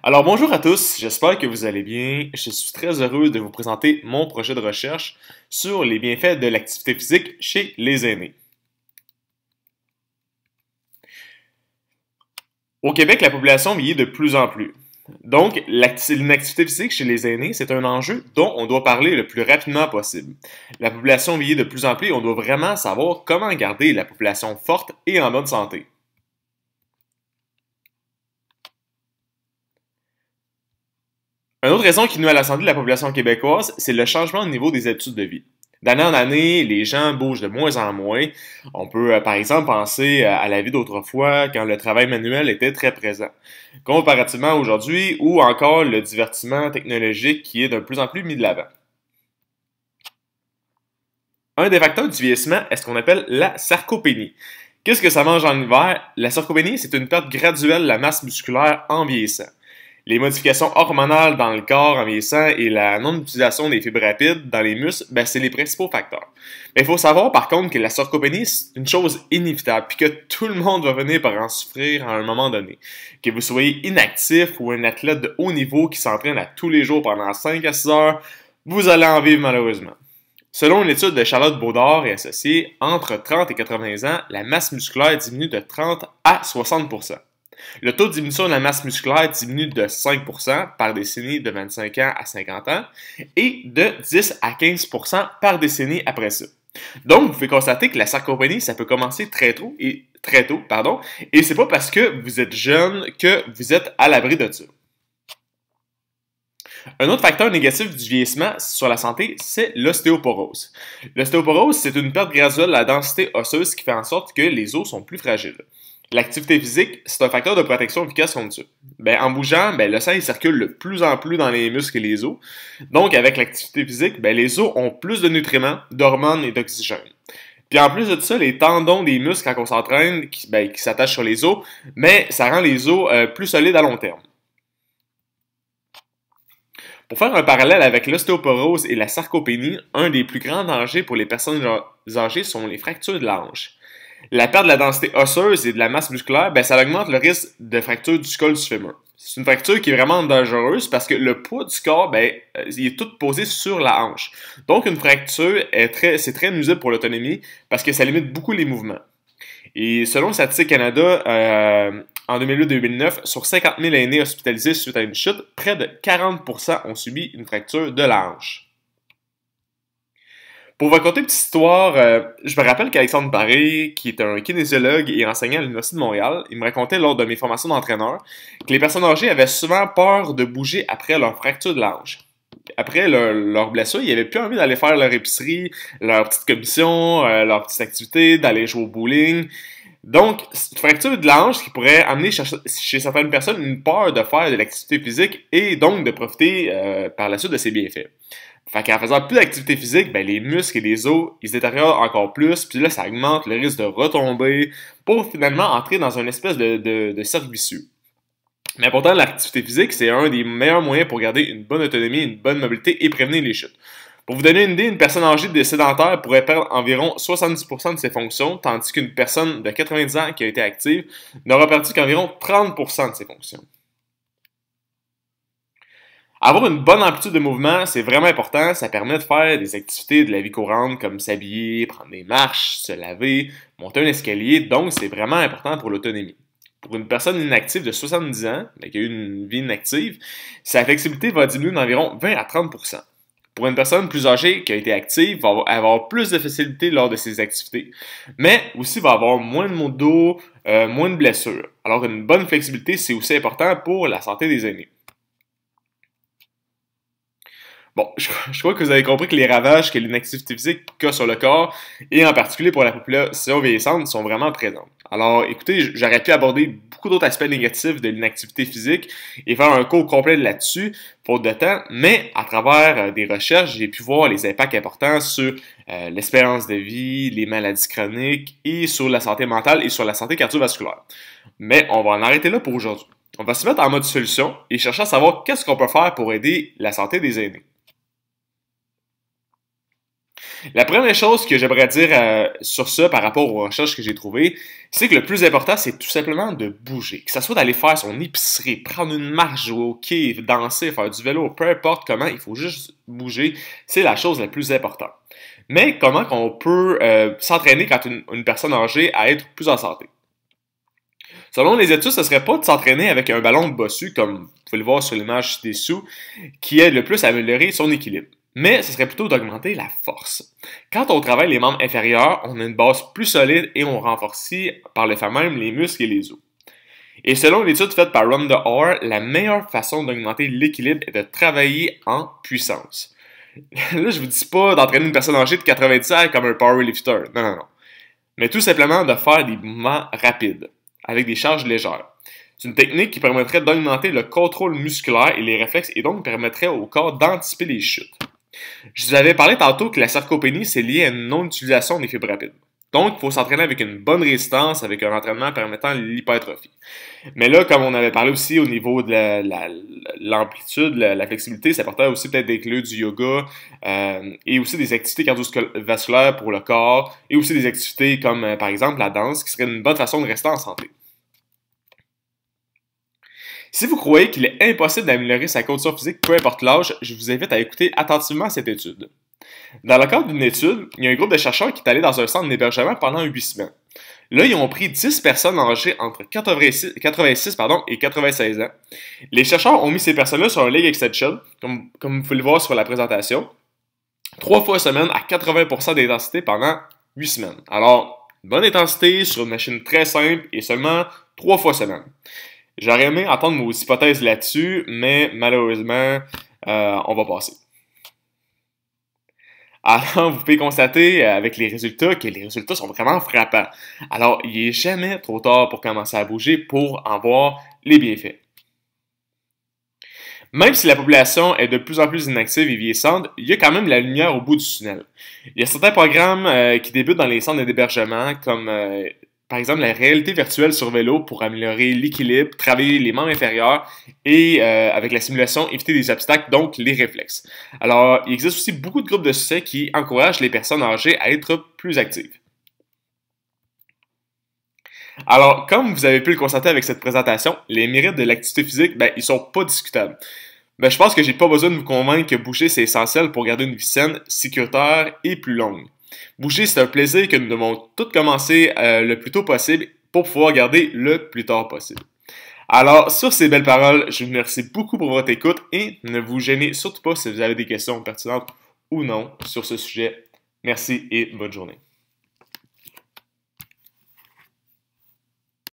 Alors bonjour à tous, j'espère que vous allez bien. Je suis très heureux de vous présenter mon projet de recherche sur les bienfaits de l'activité physique chez les aînés. Au Québec, la population vieillit de plus en plus. Donc, l'inactivité physique chez les aînés, c'est un enjeu dont on doit parler le plus rapidement possible. La population vieillit de plus en plus et on doit vraiment savoir comment garder la population forte et en bonne santé. Une autre raison qui nuit à la santé de la population québécoise, c'est le changement au niveau des habitudes de vie. D'année en année, les gens bougent de moins en moins. On peut, par exemple, penser à la vie d'autrefois, quand le travail manuel était très présent, comparativement à aujourd'hui, ou encore le divertissement technologique qui est de plus en plus mis de l'avant. Un des facteurs du vieillissement est ce qu'on appelle la sarcopénie. Qu'est-ce que ça mange en hiver? La sarcopénie, c'est une perte graduelle de la masse musculaire en vieillissant. Les modifications hormonales dans le corps en vieillissant et la non-utilisation des fibres rapides dans les muscles, c'est les principaux facteurs. Mais il faut savoir par contre que la sarcopénie, c'est une chose inévitable, puis que tout le monde va venir par en souffrir à un moment donné. Que vous soyez inactif ou un athlète de haut niveau qui s'entraîne à tous les jours pendant 5 à 6 heures, vous allez en vivre malheureusement. Selon une étude de Charlotte Baudard et associés, entre 30 et 80 ans, la masse musculaire diminue de 30 à 60%. Le taux de diminution de la masse musculaire diminue de 5% par décennie de 25 ans à 50 ans et de 10 à 15% par décennie après ça. Donc, vous pouvez constater que la sarcopénie, ça peut commencer très tôt, et c'est pas parce que vous êtes jeune que vous êtes à l'abri de ça. Un autre facteur négatif du vieillissement sur la santé, c'est l'ostéoporose. L'ostéoporose, c'est une perte graduelle de la densité osseuse qui fait en sorte que les os sont plus fragiles. L'activité physique, c'est un facteur de protection efficace contre ça. En bougeant, le sang il circule de plus en plus dans les muscles et les os. Donc, avec l'activité physique, les os ont plus de nutriments, d'hormones et d'oxygène. Puis en plus de ça, les tendons des muscles, quand on s'entraîne, qui s'attachent sur les os, mais ça rend les os plus solides à long terme. Pour faire un parallèle avec l'ostéoporose et la sarcopénie, un des plus grands dangers pour les personnes âgées sont les fractures de la hanche. La perte de la densité osseuse et de la masse musculaire, ça augmente le risque de fracture du col du fémur. C'est une fracture qui est vraiment dangereuse parce que le poids du corps, il est tout posé sur la hanche. Donc, une fracture, c'est très nuisible pour l'autonomie parce que ça limite beaucoup les mouvements. Et selon Statistique Canada, en 2008-2009, sur 50 000 aînés hospitalisés suite à une chute, près de 40% ont subi une fracture de la hanche. Pour vous raconter une petite histoire, je me rappelle qu'Alexandre Paré, qui est un kinésiologue et enseignant à l'Université de Montréal, il me racontait lors de mes formations d'entraîneur que les personnes âgées avaient souvent peur de bouger après leur fracture de la hanche. Après leur blessure, ils n'avaient plus envie d'aller faire leur épicerie, leur petite commission, leur petite activité, d'aller jouer au bowling. Donc, cette fracture de la hanche qui pourrait amener chez certaines personnes une peur de faire de l'activité physique et donc de profiter par la suite de ses bienfaits. Fait qu'en faisant plus d'activité physique, les muscles et les os, ils se détériorent encore plus, puis là, ça augmente le risque de retomber pour finalement entrer dans une espèce de cercle vicieux. Mais pourtant, l'activité physique, c'est un des meilleurs moyens pour garder une bonne autonomie, une bonne mobilité et prévenir les chutes. Pour vous donner une idée, une personne âgée de sédentaire pourrait perdre environ 70% de ses fonctions, tandis qu'une personne de 90 ans qui a été active n'aura perdu qu'environ 30% de ses fonctions. Avoir une bonne amplitude de mouvement, c'est vraiment important. Ça permet de faire des activités de la vie courante comme s'habiller, prendre des marches, se laver, monter un escalier. Donc, c'est vraiment important pour l'autonomie. Pour une personne inactive de 70 ans, qui a eu une vie inactive, sa flexibilité va diminuer d'environ 20 à 30%. Pour une personne plus âgée qui a été active, va avoir plus de facilité lors de ses activités, mais aussi va avoir moins de maux de dos, moins de blessures. Alors, une bonne flexibilité, c'est aussi important pour la santé des aînés. Bon, je crois que vous avez compris que les ravages que l'inactivité physique a sur le corps, et en particulier pour la population vieillissante, sont vraiment présents. Alors, écoutez, j'aurais pu aborder beaucoup d'autres aspects négatifs de l'inactivité physique et faire un cours complet là-dessus, faute de temps, mais à travers des recherches, j'ai pu voir les impacts importants sur l'espérance de vie, les maladies chroniques et sur la santé mentale et sur la santé cardiovasculaire. Mais on va en arrêter là pour aujourd'hui. On va se mettre en mode solution et chercher à savoir qu'est-ce qu'on peut faire pour aider la santé des aînés. La première chose que j'aimerais dire sur ça par rapport aux recherches que j'ai trouvées, c'est que le plus important, c'est tout simplement de bouger. Que ce soit d'aller faire son épicerie, prendre une marche, jouer au quai, danser, faire du vélo, peu importe comment, il faut juste bouger. C'est la chose la plus importante. Mais comment qu'on peut s'entraîner quand une personne âgée à être plus en santé? Selon les études, ce serait pas de s'entraîner avec un ballon de bossu, comme vous pouvez le voir sur l'image ci-dessous, qui aide le plus à améliorer son équilibre. Mais ce serait plutôt d'augmenter la force. Quand on travaille les membres inférieurs, on a une base plus solide et on renforce par le fait même les muscles et les os. Et selon l'étude faite par Rhonda Orr, la meilleure façon d'augmenter l'équilibre est de travailler en puissance. Là, je vous dis pas d'entraîner une personne âgée de 90 ans comme un powerlifter. Non, non, non. Mais tout simplement de faire des mouvements rapides, avec des charges légères. C'est une technique qui permettrait d'augmenter le contrôle musculaire et les réflexes et donc permettrait au corps d'anticiper les chutes. Je vous avais parlé tantôt que la sarcopénie, c'est lié à une non-utilisation des fibres rapides. Donc, il faut s'entraîner avec une bonne résistance, avec un entraînement permettant l'hypertrophie. Mais là, comme on avait parlé aussi au niveau de l'amplitude, la flexibilité, c'est important aussi peut-être d'inclure du yoga et aussi des activités cardiovasculaires pour le corps et aussi des activités comme par exemple la danse qui serait une bonne façon de rester en santé. Si vous croyez qu'il est impossible d'améliorer sa condition physique, peu importe l'âge, je vous invite à écouter attentivement cette étude. Dans le cadre d'une étude, il y a un groupe de chercheurs qui est allé dans un centre d'hébergement pendant 8 semaines. Là, ils ont pris 10 personnes âgées entre 86 et 96 ans. Les chercheurs ont mis ces personnes-là sur un leg extension, comme vous pouvez le voir sur la présentation, 3 fois semaine à 80% d'intensité pendant 8 semaines. Alors, bonne intensité sur une machine très simple et seulement 3 fois semaine. J'aurais aimé entendre vos hypothèses là-dessus, mais malheureusement, on va passer. Alors, vous pouvez constater avec les résultats que les résultats sont vraiment frappants. Alors, il n'est jamais trop tard pour commencer à bouger pour en voir les bienfaits. Même si la population est de plus en plus inactive et vieillissante, il y a quand même la lumière au bout du tunnel. Il y a certains programmes qui débutent dans les centres d'hébergement, comme par exemple la réalité virtuelle sur vélo pour améliorer l'équilibre, travailler les membres inférieurs et avec la simulation, éviter des obstacles, donc les réflexes. Alors, il existe aussi beaucoup de groupes de succès qui encouragent les personnes âgées à être plus actives. Alors, comme vous avez pu le constater avec cette présentation, les mérites de l'activité physique, ils sont pas discutables. Je pense que j'ai pas besoin de vous convaincre que bouger, c'est essentiel pour garder une vie saine, sécuritaire et plus longue. Bouger, c'est un plaisir que nous devons tous commencer le plus tôt possible pour pouvoir garder le plus tard possible. Alors, sur ces belles paroles, je vous remercie beaucoup pour votre écoute et ne vous gênez surtout pas si vous avez des questions pertinentes ou non sur ce sujet. Merci et bonne journée.